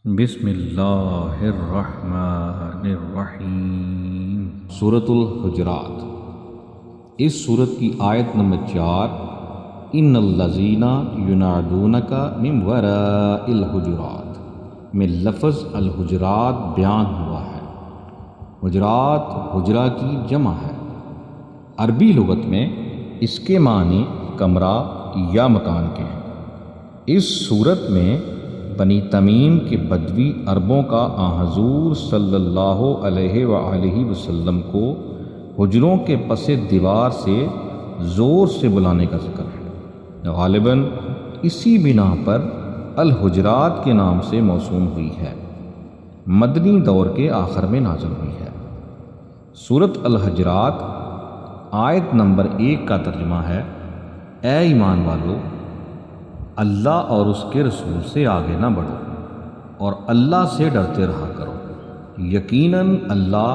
بسم اللہ الرحمن الرحیم۔ سورۃ الحجرات۔ اس سورت کی آیت نمبر 4، ان الذین ینادونک من وراء الحجرات میں لفظ الحجرات بیان ہوا ہے۔ حجرات حجرہ کی جمع ہے۔ عربی لغت میں اس کے معنی کمرہ یا مکان کے ہیں۔ اس صورت میں بنی تمیم کے بدوی عربوں کا حضور صلی اللہ علیہ وآلہ وسلم کو حجروں کے پس دیوار سے زور سے بلانے کا ذکر ہے۔ غالباً اسی بنا پر الحجرات کے نام سے موسوم ہوئی ہے۔ مدنی دور کے آخر میں نازل ہوئی ہے۔ سورۃ الحجرات آیت نمبر 1 کا ترجمہ ہے: اے ایمان والو، اللہ اور اس کے رسول سے آگے نہ بڑھو اور اللہ سے ڈرتے رہا کرو، یقیناً اللہ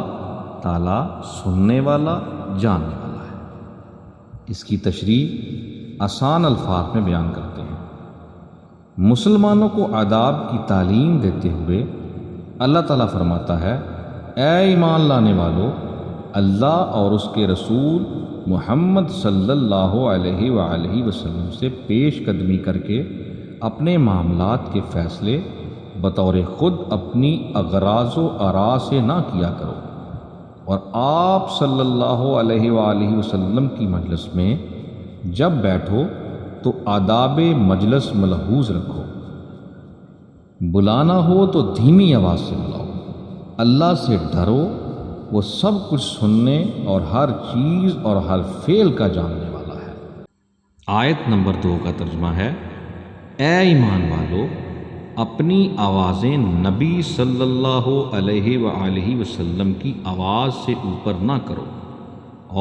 تعالیٰ سننے والا جاننے والا ہے۔ اس کی تشریح آسان الفاظ میں بیان کرتے ہیں۔ مسلمانوں کو آداب کی تعلیم دیتے ہوئے اللہ تعالیٰ فرماتا ہے: اے ایمان لانے والو، اللہ اور اس کے رسول محمد صلی اللہ علیہ وآلہ وسلم سے پیش قدمی کر کے اپنے معاملات کے فیصلے بطور خود اپنی اغراض و آراء سے نہ کیا کرو، اور آپ صلی اللہ علیہ وآلہ وسلم کی مجلس میں جب بیٹھو تو آداب مجلس ملحوظ رکھو۔ بلانا ہو تو دھیمی آواز سے بلاؤ۔ اللہ سے ڈرو، وہ سب کچھ سننے اور ہر چیز اور ہر فعل کا جاننے والا ہے۔ آیت نمبر 2 کا ترجمہ ہے: اے ایمان والو، اپنی آوازیں نبی صلی اللہ علیہ وآلہ وسلم کی آواز سے اوپر نہ کرو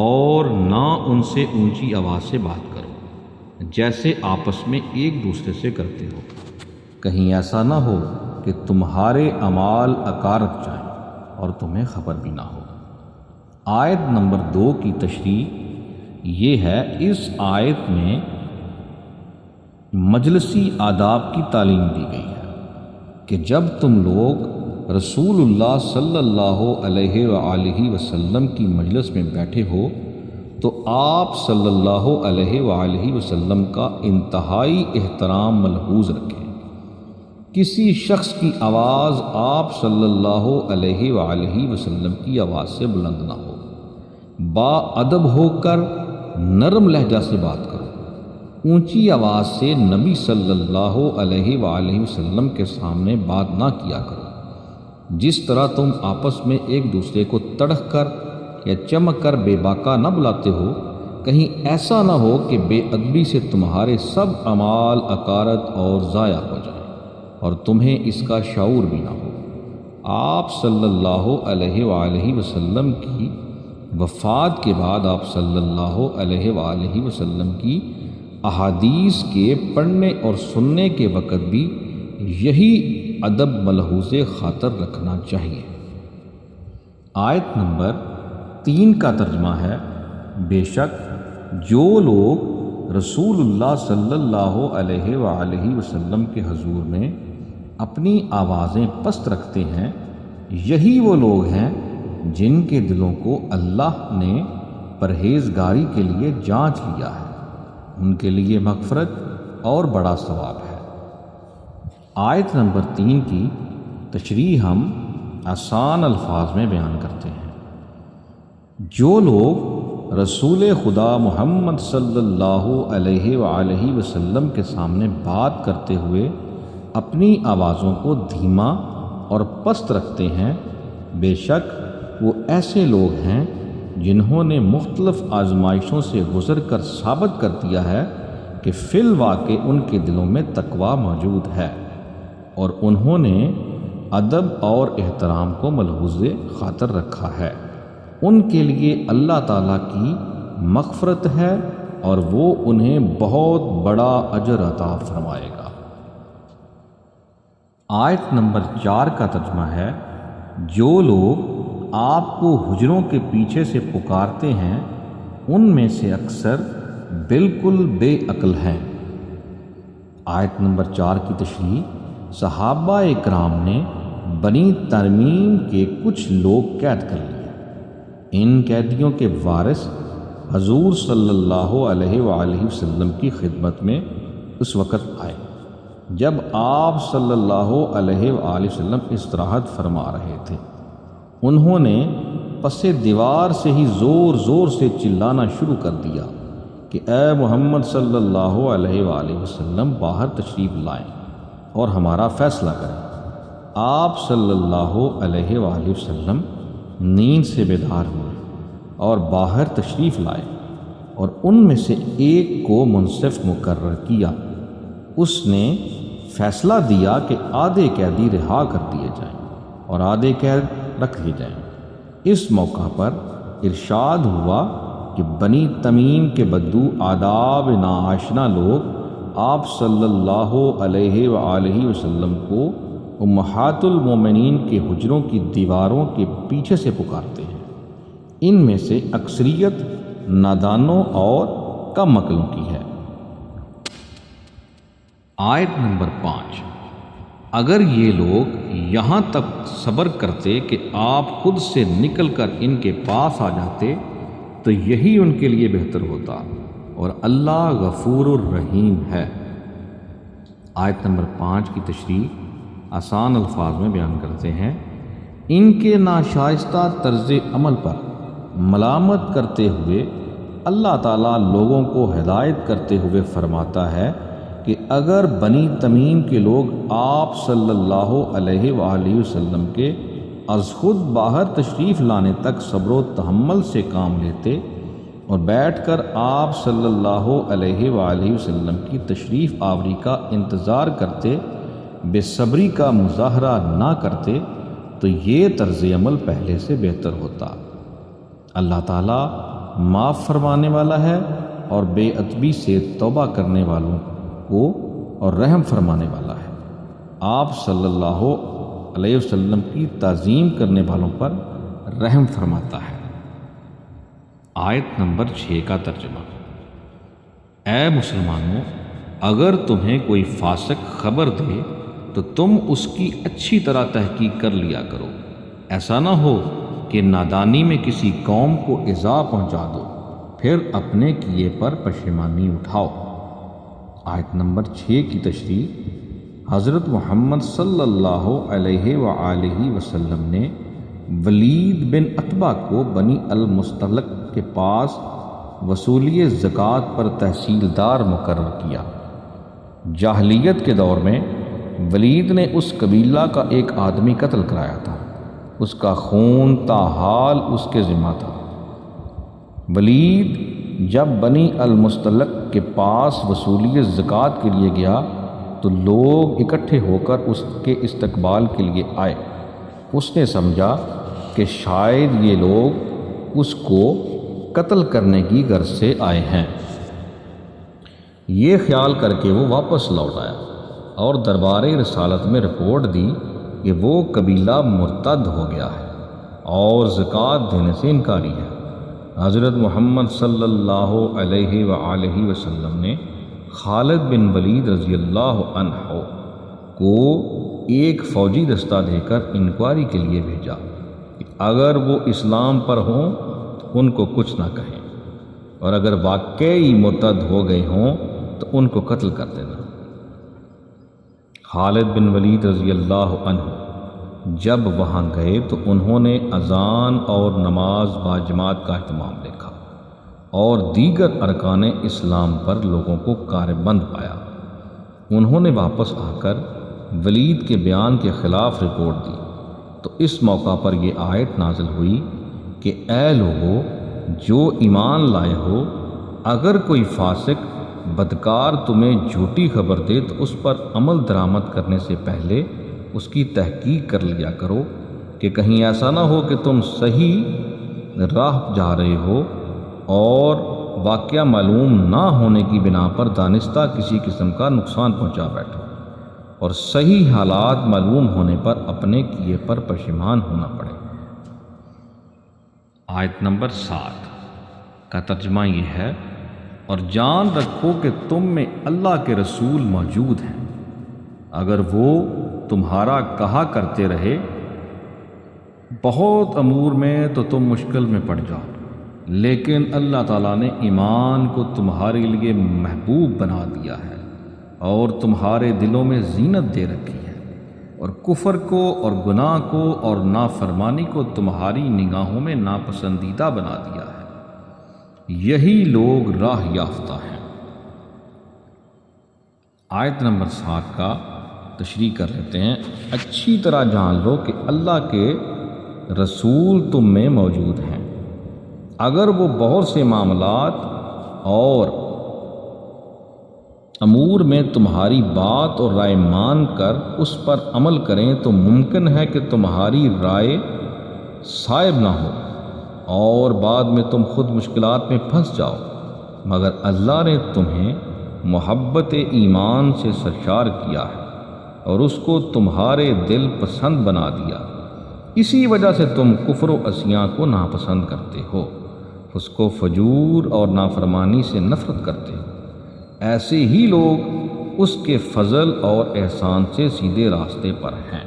اور نہ ان سے اونچی آواز سے بات کرو جیسے آپس میں ایک دوسرے سے کرتے ہو، کہیں ایسا نہ ہو کہ تمہارے اعمال اکارت جائیں اور تمہیں خبر بھی نہ ہو۔ آیت نمبر 2 کی تشریح یہ ہے: اس آیت میں مجلسی آداب کی تعلیم دی گئی ہے کہ جب تم لوگ رسول اللہ صلی اللہ علیہ وآلہ وسلم کی مجلس میں بیٹھے ہو تو آپ صلی اللہ علیہ وآلہ وسلم کا انتہائی احترام ملحوظ رکھیں۔ کسی شخص کی آواز آپ صلی اللہ علیہ وآلہ وسلم کی آواز سے بلند نہ ہو۔ با ادب ہو کر نرم لہجہ سے بات کرو۔ اونچی آواز سے نبی صلی اللہ علیہ وآلہ وسلم کے سامنے بات نہ کیا کرو۔ جس طرح تم آپس میں ایک دوسرے کو تڑح کر یا چمک کر بے باکا نہ بلاتے ہو، کہیں ایسا نہ ہو کہ بے ادبی سے تمہارے سب اعمال اکارت اور ضائع ہو جائیں اور تمہیں اس کا شعور بھی نہ ہو۔ آپ صلی اللہ علیہ وآلہ وسلم کی وفات کے بعد آپ صلی اللہ علیہ وآلہ وسلم کی احادیث کے پڑھنے اور سننے کے وقت بھی یہی ادب ملحوظ خاطر رکھنا چاہیے۔ آیت نمبر 3 کا ترجمہ ہے: بے شک جو لوگ رسول اللہ صلی اللہ علیہ وآلہ وسلم کے حضور میں اپنی آوازیں پست رکھتے ہیں، یہی وہ لوگ ہیں جن کے دلوں کو اللہ نے پرہیزگاری کے لیے جانچ لیا ہے۔ ان کے لیے مغفرت اور بڑا ثواب ہے۔ آیت نمبر 3 کی تشریح ہم آسان الفاظ میں بیان کرتے ہیں۔ جو لوگ رسول خدا محمد صلی اللہ علیہ وآلہ وسلم کے سامنے بات کرتے ہوئے اپنی آوازوں کو دھیما اور پست رکھتے ہیں، بے شک وہ ایسے لوگ ہیں جنہوں نے مختلف آزمائشوں سے گزر کر ثابت کر دیا ہے کہ فی الواقع ان کے دلوں میں تقویٰ موجود ہے اور انہوں نے ادب اور احترام کو ملحوظ خاطر رکھا ہے۔ ان کے لیے اللہ تعالیٰ کی مغفرت ہے اور وہ انہیں بہت بڑا اجر عطا فرمائے گا۔ آیت نمبر 4 کا ترجمہ ہے: جو لوگ آپ کو حجروں کے پیچھے سے پکارتے ہیں ان میں سے اکثر بالکل بے عقل ہیں۔ آیت نمبر 4 کی تشریح: صحابہ اکرام نے بنی تمیم کے کچھ لوگ قید کر لیے۔ ان قیدیوں کے وارث حضور صلی اللہ علیہ وآلہ وسلم کی خدمت میں اس وقت آئے جب آپ صلی اللہ علیہ وآلہ وسلم استراحت فرما رہے تھے۔ انہوں نے پس دیوار سے ہی زور زور سے چلانا شروع کر دیا کہ اے محمد صلی اللہ علیہ وآلہ وسلم باہر تشریف لائیں اور ہمارا فیصلہ کریں۔ آپ صلی اللہ علیہ وآلہ وسلم نیند سے بیدار ہوئے اور باہر تشریف لائے اور ان میں سے ایک کو منصف مقرر کیا۔ اس نے فیصلہ دیا کہ آدھے قیدی رہا کر دیے جائیں اور آدھے قید رکھ لیے جائیں۔ اس موقع پر ارشاد ہوا کہ بنی تمیم کے بدو آداب ناآشنا لوگ آپ صلی اللہ علیہ وآلہ وسلم کو امہات المومنین کے حجروں کی دیواروں کے پیچھے سے پکارتے ہیں۔ ان میں سے اکثریت نادانوں اور کم عقلوں کی ہے۔ آیت نمبر 5۔ اگر یہ لوگ یہاں تک صبر کرتے کہ آپ خود سے نکل کر ان کے پاس آ جاتے تو یہی ان کے لیے بہتر ہوتا، اور اللہ غفور الرحیم ہے۔ آیت نمبر 5 کی تشریح آسان الفاظ میں بیان کرتے ہیں۔ ان کے ناشائستہ طرز عمل پر ملامت کرتے ہوئے اللہ تعالیٰ لوگوں کو ہدایت کرتے ہوئے فرماتا ہے کہ اگر بنی تمیم کے لوگ آپ صلی اللہ علیہ وآلہ وسلم کے از خود باہر تشریف لانے تک صبر و تحمل سے کام لیتے اور بیٹھ کر آپ صلی اللہ علیہ وآلہ وسلم کی تشریف آوری کا انتظار کرتے، بے صبری کا مظاہرہ نہ کرتے، تو یہ طرز عمل پہلے سے بہتر ہوتا۔ اللہ تعالیٰ معاف فرمانے والا ہے اور بے ادبی سے توبہ کرنے والوں کو اور رحم فرمانے والا ہے۔ آپ صلی اللہ علیہ وسلم کی تعظیم کرنے والوں پر رحم فرماتا ہے۔ آیت نمبر 6 کا ترجمہ۔ اے مسلمانوں، اگر تمہیں کوئی فاسق خبر دے تو تم اس کی اچھی طرح تحقیق کر لیا کرو، ایسا نہ ہو کہ نادانی میں کسی قوم کو ایذا پہنچا دو پھر اپنے کیے پر پشیمانی اٹھاؤ۔ آیت نمبر 6 کی تشریح۔ حضرت محمد صلی اللہ علیہ وآلہ وسلم نے ولید بن عتبہ کو بنی المستلق کے پاس وصولی زکوٰۃ پر تحصیلدار مقرر کیا۔ جاہلیت کے دور میں ولید نے اس قبیلہ کا ایک آدمی قتل کرایا تھا، اس کا خون تاحال اس کے ذمہ تھا۔ ولید جب بنی المستلق کے پاس وصولی زکوٰۃ کے لیے گیا تو لوگ اکٹھے ہو کر اس کے استقبال کے لیے آئے۔ اس نے سمجھا کہ شاید یہ لوگ اس کو قتل کرنے کی غرض سے آئے ہیں۔ یہ خیال کر کے وہ واپس لوٹ آیا اور دربار رسالت میں رپورٹ دی کہ وہ قبیلہ مرتد ہو گیا ہے اور زکوٰۃ دینے سے انکاری ہے۔ حضرت محمد صلی اللہ علیہ وآلہ وسلم نے خالد بن ولید رضی اللہ عنہ کو ایک فوجی دستہ دے کر انکوائری کے لیے بھیجا کہ اگر وہ اسلام پر ہوں تو ان کو کچھ نہ کہیں، اور اگر واقعی مرتد ہو گئے ہوں تو ان کو قتل کر دینا۔ خالد بن ولید رضی اللہ عنہ جب وہاں گئے تو انہوں نے اذان اور نماز باجماعت کا اہتمام دیکھا اور دیگر ارکان اسلام پر لوگوں کو کاربند پایا۔ انہوں نے واپس آ کر ولید کے بیان کے خلاف رپورٹ دی تو اس موقع پر یہ آیت نازل ہوئی کہ اے لوگو جو ایمان لائے ہو، اگر کوئی فاسق بدکار تمہیں جھوٹی خبر دے تو اس پر عمل درآمد کرنے سے پہلے اس کی تحقیق کر لیا کرو کہ کہیں ایسا نہ ہو کہ تم صحیح راہ جا رہے ہو اور واقعہ معلوم نہ ہونے کی بنا پر دانستہ کسی قسم کا نقصان پہنچا بیٹھو اور صحیح حالات معلوم ہونے پر اپنے کیے پر پشیمان ہونا پڑے۔ آیت نمبر 7 کا ترجمہ یہ ہے، اور جان رکھو کہ تم میں اللہ کے رسول موجود ہیں، اگر وہ تمہارا کہا کرتے رہے بہت امور میں تو تم مشکل میں پڑ جاؤ، لیکن اللہ تعالیٰ نے ایمان کو تمہارے لیے محبوب بنا دیا ہے اور تمہارے دلوں میں زینت دے رکھی ہے، اور کفر کو اور گناہ کو اور نافرمانی کو تمہاری نگاہوں میں ناپسندیدہ بنا دیا ہے۔ یہی لوگ راہ یافتہ ہیں۔ آیت نمبر 7 کا تشریح کر لیتے ہیں۔ اچھی طرح جان لو کہ اللہ کے رسول تم میں موجود ہیں، اگر وہ بہت سے معاملات اور امور میں تمہاری بات اور رائے مان کر اس پر عمل کریں تو ممکن ہے کہ تمہاری رائے صائب نہ ہو اور بعد میں تم خود مشکلات میں پھنس جاؤ، مگر اللہ نے تمہیں محبت ایمان سے سرشار کیا ہے اور اس کو تمہارے دل پسند بنا دیا، اسی وجہ سے تم کفر و عصیاں کو ناپسند کرتے ہو، اس کو فجور اور نافرمانی سے نفرت کرتے ہو۔ ایسے ہی لوگ اس کے فضل اور احسان سے سیدھے راستے پر ہیں۔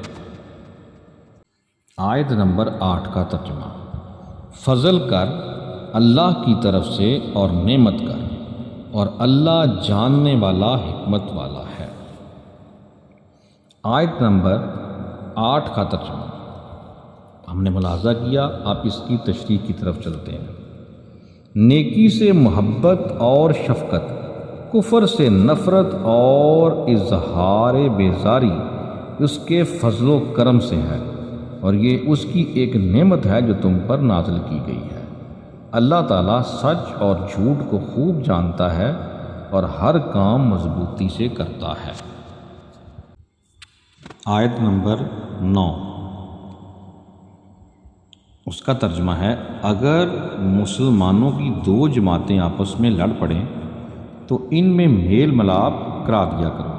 آیت نمبر 8 کا ترجمہ۔ فضل کر اللہ کی طرف سے اور نعمت کر، اور اللہ جاننے والا حکمت والا ہے۔ آیت نمبر 8 کا ترجمہ ہم نے ملاحظہ کیا، آپ اس کی تشریح کی طرف چلتے ہیں۔ نیکی سے محبت اور شفقت، کفر سے نفرت اور اظہار بیزاری اس کے فضل و کرم سے ہے، اور یہ اس کی ایک نعمت ہے جو تم پر نازل کی گئی ہے۔ اللہ تعالیٰ سچ اور جھوٹ کو خوب جانتا ہے اور ہر کام مضبوطی سے کرتا ہے۔ آیت نمبر 9، اس کا ترجمہ ہے، اگر مسلمانوں کی 2 جماعتیں آپس میں لڑ پڑیں تو ان میں میل ملاپ کرا دیا کرو،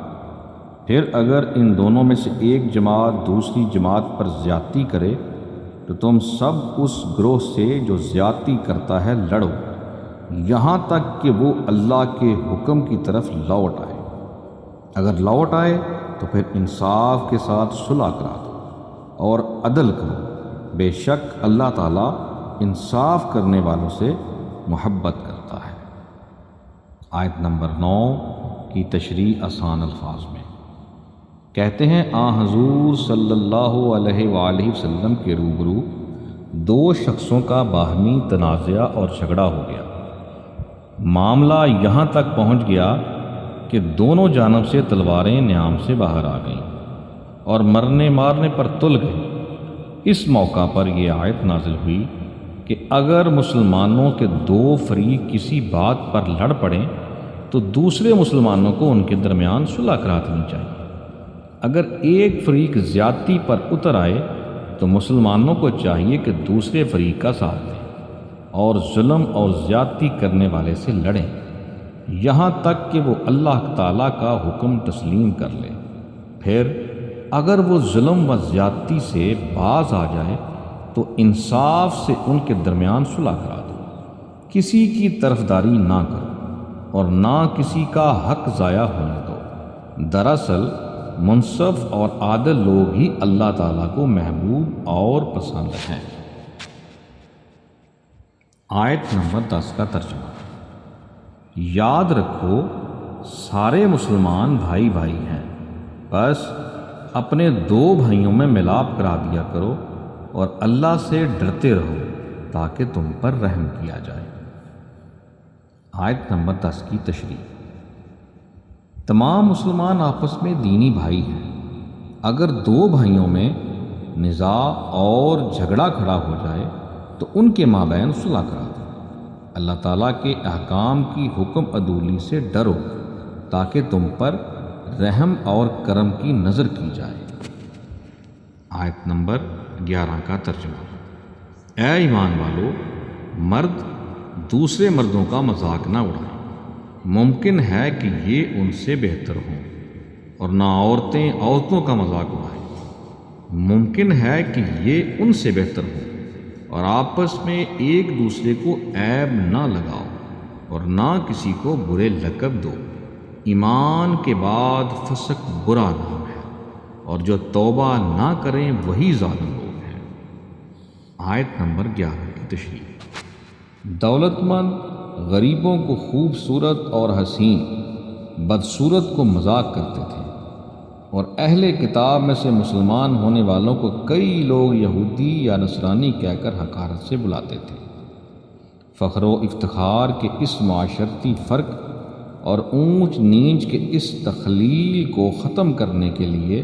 پھر اگر ان دونوں میں سے ایک جماعت دوسری جماعت پر زیادتی کرے تو تم سب اس گروہ سے جو زیادتی کرتا ہے لڑو، یہاں تک کہ وہ اللہ کے حکم کی طرف لوٹ آئے۔ اگر لوٹ آئے تو پھر انصاف کے ساتھ صلح کرا دو اور عدل کرو، بے شک اللہ تعالیٰ انصاف کرنے والوں سے محبت کرتا ہے۔ آیت نمبر 9 کی تشریح آسان الفاظ میں کہتے ہیں، حضور صلی اللہ علیہ وآلہ وسلم کے روبرو 2 شخصوں کا باہمی تنازعہ اور جھگڑا ہو گیا۔ معاملہ یہاں تک پہنچ گیا کہ دونوں جانب سے تلواریں نیام سے باہر آ گئیں اور مرنے مارنے پر تل گئیں۔ اس موقع پر یہ آیت نازل ہوئی کہ اگر مسلمانوں کے 2 فریق کسی بات پر لڑ پڑیں تو دوسرے مسلمانوں کو ان کے درمیان صلح کرا دینی چاہیے۔ اگر ایک فریق زیادتی پر اتر آئے تو مسلمانوں کو چاہیے کہ دوسرے فریق کا ساتھ دیں اور ظلم اور زیادتی کرنے والے سے لڑیں، یہاں تک کہ وہ اللہ تعالیٰ کا حکم تسلیم کر لے۔ پھر اگر وہ ظلم و زیادتی سے باز آ جائے تو انصاف سے ان کے درمیان صلح کرا دو، کسی کی طرفداری نہ کرو اور نہ کسی کا حق ضائع ہونے دو۔ دراصل منصف اور عادل لوگ ہی اللہ تعالیٰ کو محبوب اور پسند ہیں۔ آیت نمبر 10 کا ترجمہ۔ یاد رکھو سارے مسلمان بھائی بھائی ہیں، بس اپنے 2 بھائیوں میں ملاپ کرا دیا کرو اور اللہ سے ڈرتے رہو تاکہ تم پر رحم کیا جائے۔ آیت نمبر 10 کی تشریح۔ تمام مسلمان آپس میں دینی بھائی ہیں، اگر 2 بھائیوں میں نزاع اور جھگڑا کھڑا ہو جائے تو ان کے مابین صلح کرا دو۔ اللہ تعالیٰ کے احکام کی حکم عدولی سے ڈرو تاکہ تم پر رحم اور کرم کی نظر کی جائے۔ آیت نمبر 11 کا ترجمہ۔ اے ایمان والو، مرد دوسرے مردوں کا مذاق نہ اڑائیں، ممکن ہے کہ یہ ان سے بہتر ہوں، اور نہ عورتیں عورتوں کا مذاق اڑائیں، ممکن ہے کہ یہ ان سے بہتر ہوں، اور آپس میں ایک دوسرے کو عیب نہ لگاؤ اور نہ کسی کو برے لقب دو۔ ایمان کے بعد فسق برا نام ہے، اور جو توبہ نہ کریں وہی ظالم لوگ ہیں۔ آیت نمبر 11 کی تشریح۔ دولت مند غریبوں کو خوبصورت اور حسین بدصورت کو مذاق کرتے تھے، اور اہل کتاب میں سے مسلمان ہونے والوں کو کئی لوگ یہودی یا نصرانی کہہ کر حقارت سے بلاتے تھے۔ فخر و افتخار کے اس معاشرتی فرق اور اونچ نیچ کے اس تخلیل کو ختم کرنے کے لیے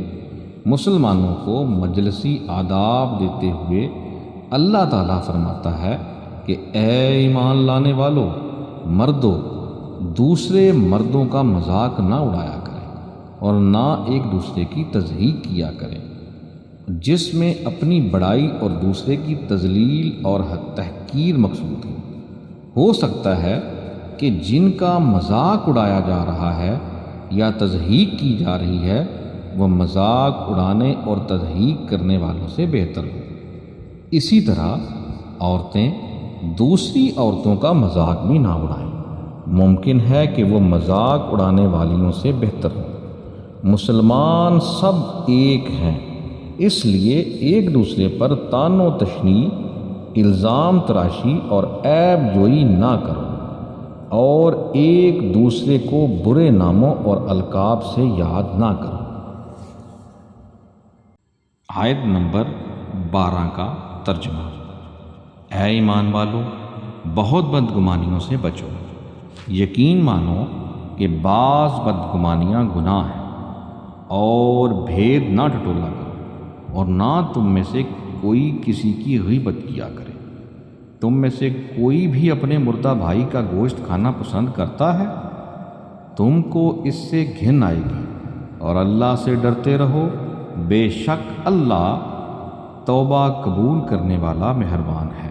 مسلمانوں کو مجلسی آداب دیتے ہوئے اللہ تعالیٰ فرماتا ہے کہ اے ایمان لانے والو، مردو دوسرے مردوں کا مذاق نہ اڑایا کریں اور نہ ایک دوسرے کی تضحیق کیا کریں، جس میں اپنی بڑائی اور دوسرے کی تذلیل اور تحقیر مقصود ہو سکتا ہے کہ جن کا مذاق اڑایا جا رہا ہے یا تضحیق کی جا رہی ہے وہ مذاق اڑانے اور تضحیق کرنے والوں سے بہتر ہو۔ اسی طرح عورتیں دوسری عورتوں کا مذاق بھی نہ اڑائیں، ممکن ہے کہ وہ مذاق اڑانے والیوں سے بہتر ہو۔ مسلمان سب ایک ہیں، اس لیے ایک دوسرے پر طعن و تشنیع، الزام تراشی اور عیب جوئی نہ کرو، اور ایک دوسرے کو برے ناموں اور القاب سے یاد نہ کرو۔ آیت نمبر 12 کا ترجمہ۔ اے ایمان والو، بہت بدگمانیوں سے بچو، یقین مانو کہ بعض بدگمانیاں گناہ ہیں، اور بھید نہ ٹٹولا کرو، اور نہ تم میں سے کوئی کسی کی غیبت کیا کرے۔ تم میں سے کوئی بھی اپنے مردہ بھائی کا گوشت کھانا پسند کرتا ہے؟ تم کو اس سے گھن آئے گی، اور اللہ سے ڈرتے رہو، بے شک اللہ توبہ قبول کرنے والا مہربان ہے۔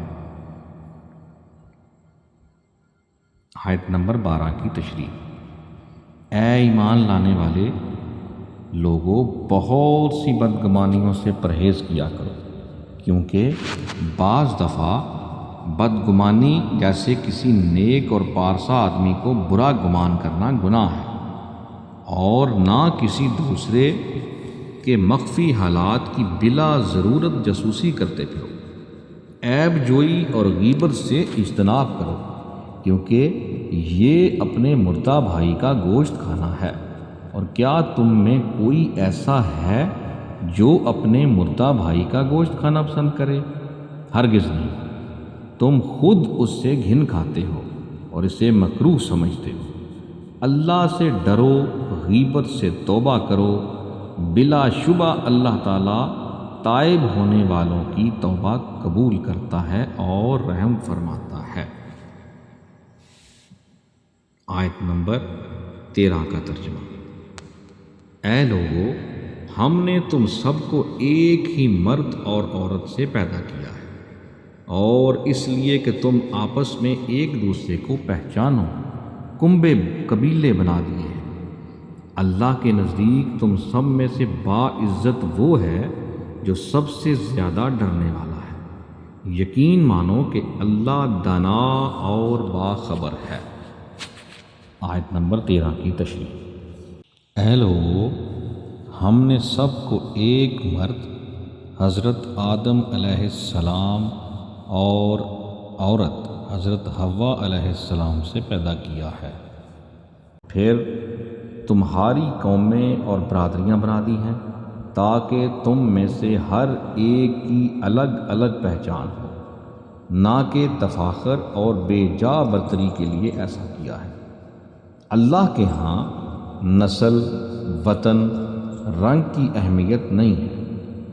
آیت نمبر 12 کی تشریح۔ اے ایمان لانے والے لوگوں، بہت سی بدگمانیوں سے پرہیز کیا کرو، کیونکہ بعض دفعہ بدگمانی جیسے کسی نیک اور پارسا آدمی کو برا گمان کرنا گناہ ہے، اور نہ کسی دوسرے کے مخفی حالات کی بلا ضرورت جاسوسی کرتے پھرو۔ عیب جوئی اور غیبت سے اجتناب کرو، کیونکہ یہ اپنے مردہ بھائی کا گوشت کھانا ہے۔ اور کیا تم میں کوئی ایسا ہے جو اپنے مردہ بھائی کا گوشت کھانا پسند کرے؟ ہرگز نہیں، تم خود اس سے گھن کھاتے ہو اور اسے مکروہ سمجھتے ہو۔ اللہ سے ڈرو، غیبت سے توبہ کرو، بلا شبہ اللہ تعالیٰ تائب ہونے والوں کی توبہ قبول کرتا ہے اور رحم فرماتا ہے۔ آیت نمبر 13 کا ترجمہ۔ اے لوگو، ہم نے تم سب کو ایک ہی مرد اور عورت سے پیدا کیا ہے، اور اس لیے کہ تم آپس میں ایک دوسرے کو پہچانو، کنبے قبیلے بنا دیے ہیں۔ اللہ کے نزدیک تم سب میں سے باعزت وہ ہے جو سب سے زیادہ ڈرنے والا ہے۔ یقین مانو کہ اللہ دانا اور باخبر ہے۔ آیت نمبر 13 کی تشریح۔ اے لوگو، ہم نے سب کو ایک مرد حضرت آدم علیہ السلام اور عورت حضرت حوا علیہ السلام سے پیدا کیا ہے، پھر تمہاری قومیں اور برادریاں بنا دی ہیں تاکہ تم میں سے ہر ایک کی الگ الگ پہچان ہو، نہ کہ تفاخر اور بے جا برتری کے لیے ایسا کیا ہے۔ اللہ کے ہاں نسل، وطن، رنگ کی اہمیت نہیں ہے،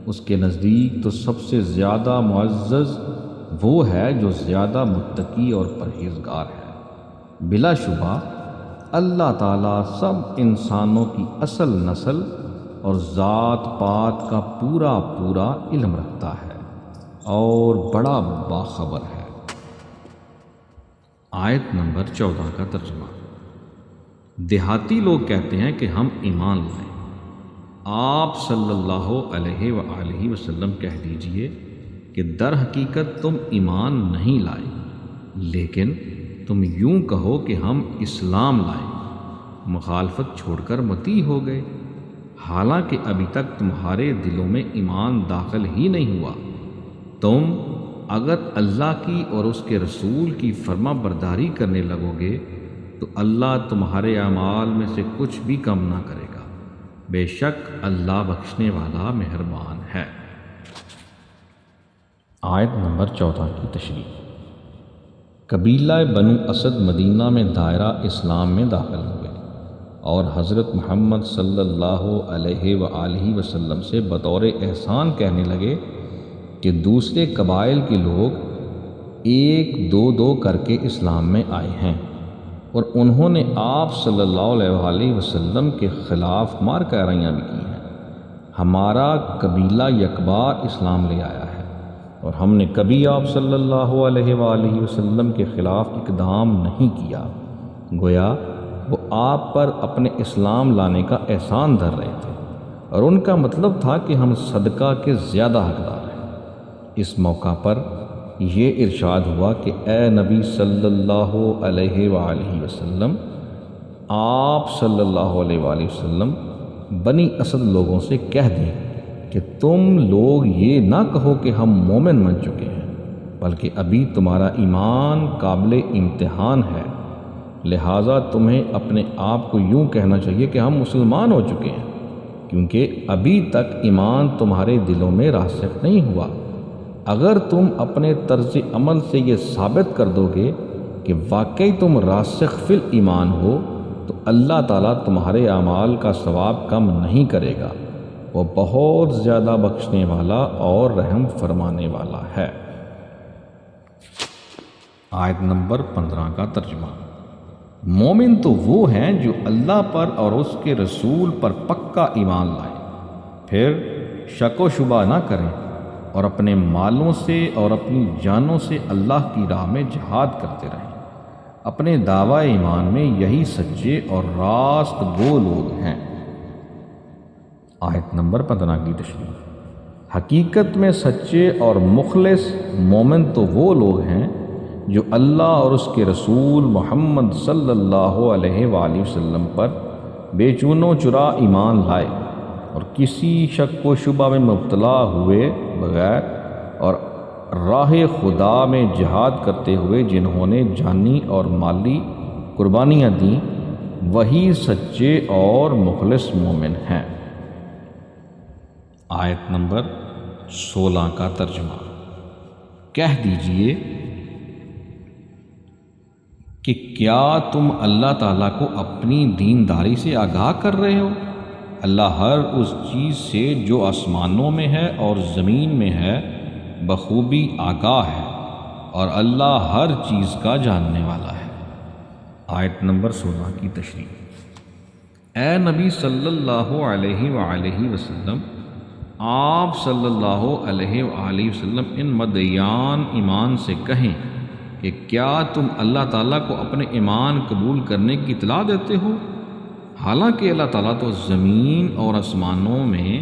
اس کے نزدیک تو سب سے زیادہ معزز وہ ہے جو زیادہ متقی اور پرہیزگار ہے۔ بلا شبہ اللہ تعالیٰ سب انسانوں کی اصل نسل اور ذات پات کا پورا پورا علم رکھتا ہے اور بڑا باخبر ہے۔ آیت نمبر 14 کا ترجمہ۔ دیہاتی لوگ کہتے ہیں کہ ہم ایمان لائیں۔ آپ صلی اللہ علیہ وآلہ وسلم کہہ دیجئے کہ در حقیقت تم ایمان نہیں لائے، لیکن تم یوں کہو کہ ہم اسلام لائے، مخالفت چھوڑ کر متی ہو گئے۔ حالانکہ ابھی تک تمہارے دلوں میں ایمان داخل ہی نہیں ہوا۔ تم اگر اللہ کی اور اس کے رسول کی فرما برداری کرنے لگو گے تو اللہ تمہارے اعمال میں سے کچھ بھی کم نہ کرے گا، بے شک اللہ بخشنے والا مہربان ہے۔ آیت نمبر 14 کی تشریح۔ قبیلہ بنو اسد مدینہ میں دائرہ اسلام میں داخل ہوئے اور حضرت محمد صلی اللہ علیہ وآلہ وسلم سے بطور احسان کہنے لگے کہ دوسرے قبائل کے لوگ ایک دو کر کے اسلام میں آئے ہیں، اور انہوں نے آپ صلی اللہ علیہ وآلہ وسلم کے خلاف مار کاریاں بھی کی ہیں۔ ہمارا قبیلہ یکبار اسلام لے آیا ہے اور ہم نے کبھی آپ صلی اللہ علیہ وآلہ وسلم کے خلاف اقدام نہیں کیا، گویا وہ آپ پر اپنے اسلام لانے کا احسان دھر رہے تھے، اور ان کا مطلب تھا کہ ہم صدقہ کے زیادہ حقدار ہیں۔ اس موقع پر یہ ارشاد ہوا کہ اے نبی صلی اللہ علیہ وآلہ وسلم، آپ صلی اللہ علیہ وآلہ وسلم بنی اسد لوگوں سے کہہ دیں کہ تم لوگ یہ نہ کہو کہ ہم مومن بن چکے ہیں، بلکہ ابھی تمہارا ایمان قابل امتحان ہے، لہٰذا تمہیں اپنے آپ کو یوں کہنا چاہیے کہ ہم مسلمان ہو چکے ہیں، کیونکہ ابھی تک ایمان تمہارے دلوں میں راسخ نہیں ہوا۔ اگر تم اپنے طرز عمل سے یہ ثابت کر دو گے کہ واقعی تم راسخ فی الایمان ہو تو اللہ تعالیٰ تمہارے اعمال کا ثواب کم نہیں کرے گا، وہ بہت زیادہ بخشنے والا اور رحم فرمانے والا ہے۔ آیت نمبر 15 کا ترجمہ۔ مومن تو وہ ہیں جو اللہ پر اور اس کے رسول پر پکا ایمان لائیں، پھر شک و شبہ نہ کریں اور اپنے مالوں سے اور اپنی جانوں سے اللہ کی راہ میں جہاد کرتے رہیں۔ اپنے دعویٰ ایمان میں یہی سچے اور راست گو لوگ ہیں۔ آیت نمبر 15 کی تشریح۔ حقیقت میں سچے اور مخلص مومن تو وہ لوگ ہیں جو اللہ اور اس کے رسول محمد صلی اللہ علیہ وآلہ وسلم پر بے چون و چرا ایمان لائے اور کسی شک و شبہ میں مبتلا ہوئے بغیر اور راہ خدا میں جہاد کرتے ہوئے جنہوں نے جانی اور مالی قربانیاں دیں، وہی سچے اور مخلص مومن ہیں۔ آیت نمبر 16 کا ترجمہ۔ کہہ دیجئے کہ کیا تم اللہ تعالیٰ کو اپنی دینداری سے آگاہ کر رہے ہو؟ اللہ ہر اس چیز سے جو آسمانوں میں ہے اور زمین میں ہے بخوبی آگاہ ہے، اور اللہ ہر چیز کا جاننے والا ہے۔ آیت نمبر 16 کی تشریح۔ اے نبی صلی اللہ علیہ وآلہ وسلم، آپ صلی اللہ علیہ وآلہ وسلم ان مدعیان ایمان سے کہیں کہ کیا تم اللہ تعالیٰ کو اپنے ایمان قبول کرنے کی اطلاع دیتے ہو، حالانکہ اللہ تعالیٰ تو زمین اور آسمانوں میں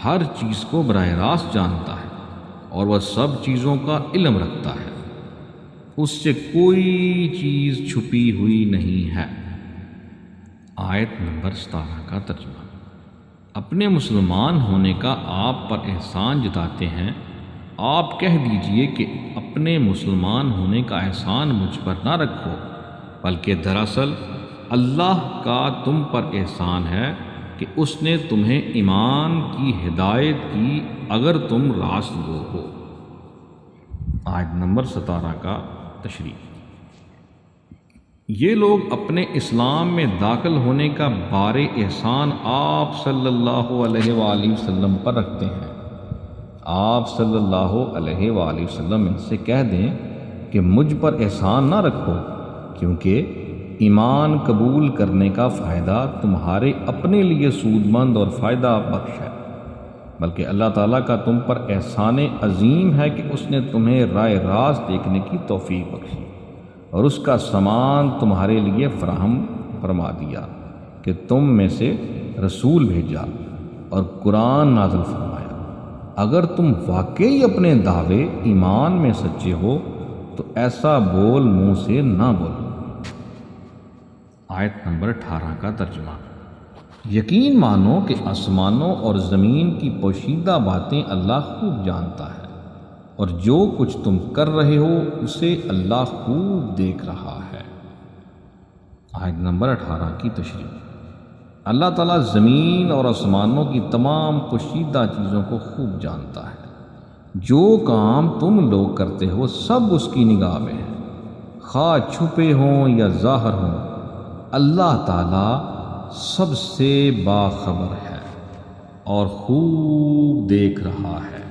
ہر چیز کو براہ راست جانتا ہے اور وہ سب چیزوں کا علم رکھتا ہے، اس سے کوئی چیز چھپی ہوئی نہیں ہے۔ آیت نمبر 17 کا ترجمہ۔ اپنے مسلمان ہونے کا آپ پر احسان جتاتے ہیں، آپ کہہ دیجئے کہ اپنے مسلمان ہونے کا احسان مجھ پر نہ رکھو، بلکہ دراصل اللہ کا تم پر احسان ہے کہ اس نے تمہیں ایمان کی ہدایت کی اگر تم راست گو ہو۔ آیت نمبر 17 کا تشریح۔ یہ لوگ اپنے اسلام میں داخل ہونے کا بار احسان آپ صلی اللہ علیہ وآلہ وسلم پر رکھتے ہیں۔ آپ صلی اللہ علیہ وآلہ وسلم ان سے کہہ دیں کہ مجھ پر احسان نہ رکھو، کیونکہ ایمان قبول کرنے کا فائدہ تمہارے اپنے لیے سود مند اور فائدہ بخش ہے، بلکہ اللہ تعالیٰ کا تم پر احسان عظیم ہے کہ اس نے تمہیں راہ راست دیکھنے کی توفیق بخشی اور اس کا سامان تمہارے لیے فراہم فرما دیا کہ تم میں سے رسول بھیجا اور قرآن نازل فرمایا۔ اگر تم واقعی اپنے دعوے ایمان میں سچے ہو تو ایسا بول منہ سے نہ بولو۔ آیت نمبر 18 کا ترجمہ۔ یقین مانو کہ آسمانوں اور زمین کی پوشیدہ باتیں اللہ خوب جانتا ہے، اور جو کچھ تم کر رہے ہو اسے اللہ خوب دیکھ رہا ہے۔ آیت نمبر 18 کی تشریح۔ اللہ تعالیٰ زمین اور آسمانوں کی تمام پوشیدہ چیزوں کو خوب جانتا ہے۔ جو کام تم لوگ کرتے ہو سب اس کی نگاہ میں ہے، خواہ چھپے ہوں یا ظاہر ہوں، اللہ تعالیٰ سب سے باخبر ہے اور خوب دیکھ رہا ہے۔